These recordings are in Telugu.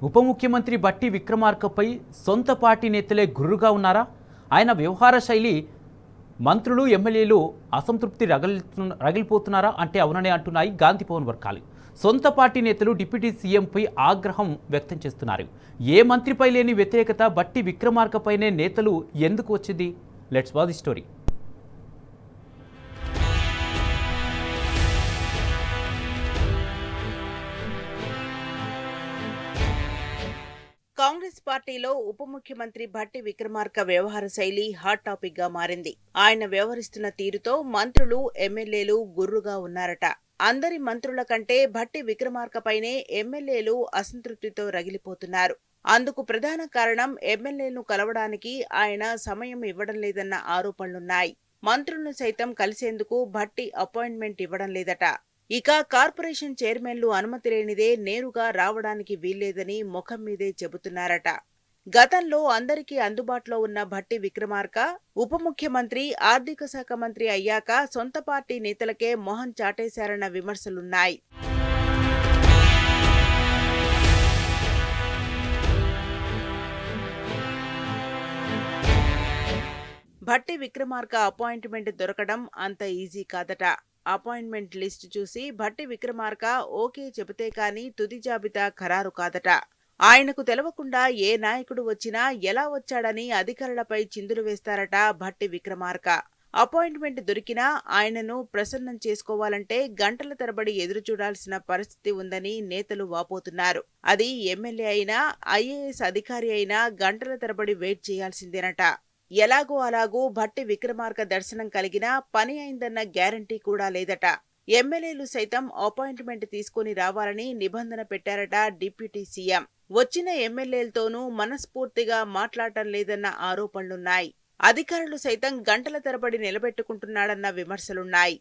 ఉప ముఖ్యమంత్రి బట్టి విక్రమార్కపై సొంత పార్టీ నేతలే గుర్రుగా ఉన్నారా? ఆయన వ్యవహార శైలి మంత్రులు ఎమ్మెల్యేలు అసంతృప్తి రగిలిపోతున్నారా అంటే అవుననే అంటున్నాయి గాంధీ భవన్ వర్గాలు. సొంత పార్టీ నేతలు డిప్యూటీ సీఎంపై ఆగ్రహం వ్యక్తం చేస్తున్నారు. ఏ మంత్రిపై లేని వ్యతిరేకత బట్టి విక్రమార్కపైనే నేతలు ఎందుకు వచ్చింది? Let's watch the story. Congress పార్టీలో ఉప ముఖ్యమంత్రి భట్టి విక్రమార్క వ్యవహార శైలి హాట్ టాపిక్ గా మారింది. ఆయన వ్యవహరిస్తున్న తీరుతో మంత్రులు ఎమ్మెల్యేలు గుర్రుగా ఉన్నారట. అందరి మంత్రుల కంటే భట్టి విక్రమార్కపైనే ఎమ్మెల్యేలు అసంతృప్తితో రగిలిపోతున్నారు. అందుకు ప్రధాన కారణం ఎమ్మెల్యేలను కలవడానికి ఆయన సమయం ఇవ్వడం లేదన్న ఆరోపణలున్నాయి. మంత్రులను సైతం కలిసేందుకు భట్టి అపాయింట్మెంట్ ఇవ్వడం లేదట. ఇక కార్పొరేషన్ చైర్మన్లు అనుమతి లేనిదే నేరుగా రావడానికి వీల్లేదని ముఖం మీదే చెబుతున్నారట. గతంలో అందరికీ అందుబాటులో ఉన్న భట్టి విక్రమార్క ఉప ముఖ్యమంత్రి, ఆర్థిక శాఖ మంత్రి అయ్యాక సొంత పార్టీ నేతలకే మొహం చాటేశారన్న విమర్శలున్నాయి. భట్టి విక్రమార్క అపాయింట్మెంట్ దొరకడం అంత ఈజీ కాదట. అపాయింట్మెంట్ లిస్టు చూసి భట్టి విక్రమార్క ఓకే చెబితే కానీ తుది జాబితా ఖరారు కాదట. ఆయనకు తెలవకుండా ఏ నాయకుడు వచ్చినా ఎలా వచ్చాడని అధికారులపై చిందులు వేస్తారట భట్టి విక్రమార్క. అపాయింట్మెంట్ దొరికినా ఆయనను ప్రసన్నం చేసుకోవాలంటే గంటల తరబడి ఎదురు చూడాల్సిన పరిస్థితి ఉందని నేతలు వాపోతున్నారు. అది ఎమ్మెల్యే అయినా, ఐఏఎస్ అధికారి అయినా గంటల తరబడి వెయిట్ చేయాల్సిందేనట. ఎలాగో అలాగూ భట్టి విక్రమార్క దర్శనం కలిగినా పని అయిందన్న గ్యారంటీ కూడా లేదట. ఎమ్మెల్యేలు సైతం అపాయింట్మెంట్ తీసుకుని రావాలని నిబంధన పెట్టారట డిప్యూటీ సీఎం. వచ్చిన ఎమ్మెల్యేలతోనూ మనస్ఫూర్తిగా మాట్లాడటం లేదన్న ఆరోపణలున్నాయి. అధికారులు సైతం గంటల తరబడి నిలబెట్టుకుంటున్నాడన్న విమర్శలున్నాయి.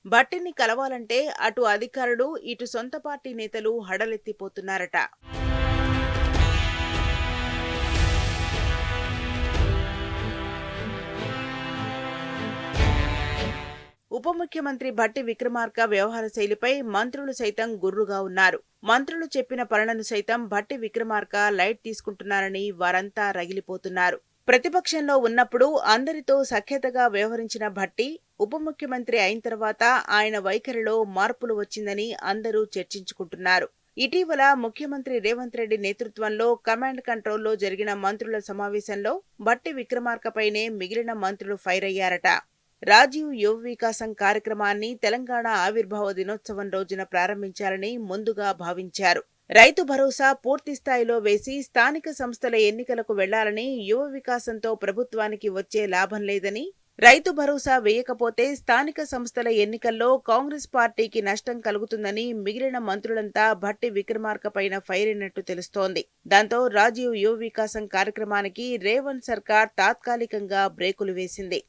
భట్టిని కలవాలంటే అటు అధికారులు, ఇటు సొంత పార్టీ నేతలు హడలెత్తిపోతున్నారట. ఉప ముఖ్యమంత్రి భట్టి విక్రమార్క వ్యవహార శైలిపై మంత్రులు సైతం గుర్రుగా ఉన్నారు. మంత్రులు చెప్పిన పనులను సైతం భట్టి విక్రమార్క లైట్ తీసుకుంటున్నారని వారంతా రగిలిపోతున్నారు. ప్రతిపక్షంలో ఉన్నప్పుడు అందరితో సఖ్యతగా వ్యవహరించిన భట్టి ఉప ముఖ్యమంత్రి అయిన తర్వాత ఆయన వైఖరిలో మార్పులు వచ్చిందని అందరూ చర్చించుకుంటున్నారు. ఇటీవల ముఖ్యమంత్రి రేవంత్ రెడ్డి నేతృత్వంలో కమాండ్ కంట్రోల్లో జరిగిన మంత్రుల సమావేశంలో భట్టి విక్రమార్కపైనే మిగిలిన మంత్రులు ఫైర్ అయ్యారట. రాజీవ్ యువ వికాసం కార్యక్రమాన్ని తెలంగాణ ఆవిర్భావ దినోత్సవం రోజున ప్రారంభించాలని ముందుగా భావించారు. రైతు భరోసా పూర్తి స్థాయిలో వేసి స్థానిక సంస్థల ఎన్నికలకు వెళ్లాలని, యువ వికాసంతో ప్రభుత్వానికి వచ్చే లాభం లేదని, రైతు భరోసా వేయకపోతే స్థానిక సంస్థల ఎన్నికల్లో కాంగ్రెస్ పార్టీకి నష్టం కలుగుతుందని మిగిలిన మంత్రులంతా భట్టి విక్రమార్క పైన ఫైర్ అయినట్టు తెలుస్తోంది. దాంతో రాజీవ్ యువ వికాసం కార్యక్రమానికి రేవంత్ సర్కార్ తాత్కాలికంగా బ్రేకులు వేసింది.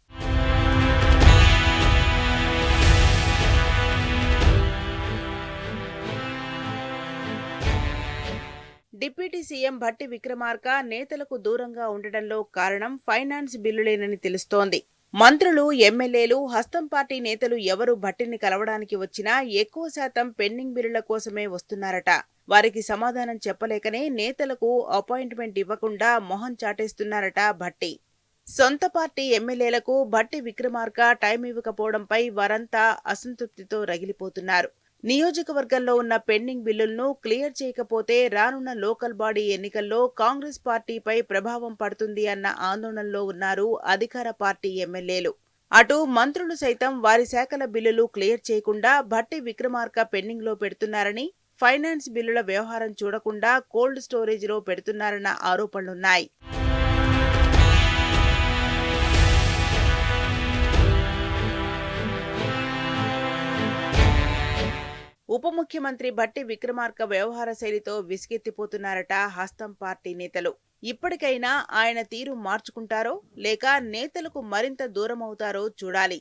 డిప్యూటీ సీఎం భట్టి విక్రమార్క నేతలకు దూరంగా ఉండడంలో కారణం ఫైనాన్స్ బిల్లులేనని తెలుస్తోంది. మంత్రులు, ఎమ్మెల్యేలు, హస్తం పార్టీ నేతలు ఎవరు భట్టిని కలవడానికి వచ్చినా ఎక్కువ శాతం పెండింగ్ బిల్లుల కోసమే వస్తున్నారట. వారికి సమాధానం చెప్పలేకనే నేతలకు అపాయింట్మెంట్ ఇవ్వకుండా మొహం చాటేస్తున్నారట భట్టి. సొంత పార్టీ ఎమ్మెల్యేలకు భట్టి విక్రమార్క టైం ఇవ్వకపోవడంపై వారంతా అసంతృప్తితో రగిలిపోతున్నారు. నియోజకవర్గంలో ఉన్న పెండింగ్ బిల్లులను క్లియర్ చేయకపోతే రానున్న లోకల్ బాడీ ఎన్నికల్లో కాంగ్రెస్ పార్టీపై ప్రభావం పడుతుంది అన్న ఆందోళనలో ఉన్నారు అధికార పార్టీ ఎమ్మెల్యేలు. అటు మంత్రులు సైతం వారి శాఖల బిల్లులు క్లియర్ చేయకుండా భట్టి విక్రమార్క పెండింగ్లో పెడుతున్నారని, ఫైనాన్స్ బిల్లుల వ్యవహారం చూడకుండా కోల్డ్ స్టోరేజ్లో పెడుతున్నారన్న ఆరోపణలున్నాయి. ఉప ముఖ్యమంత్రి భట్టి విక్రమార్క వ్యవహార శైలితో విసిగెత్తిపోతున్నారట హస్తం పార్టీ నేతలు. ఇప్పటికైనా ఆయన తీరు మార్చుకుంటారో లేక నేతలకు మరింత దూరమవుతారో చూడాలి.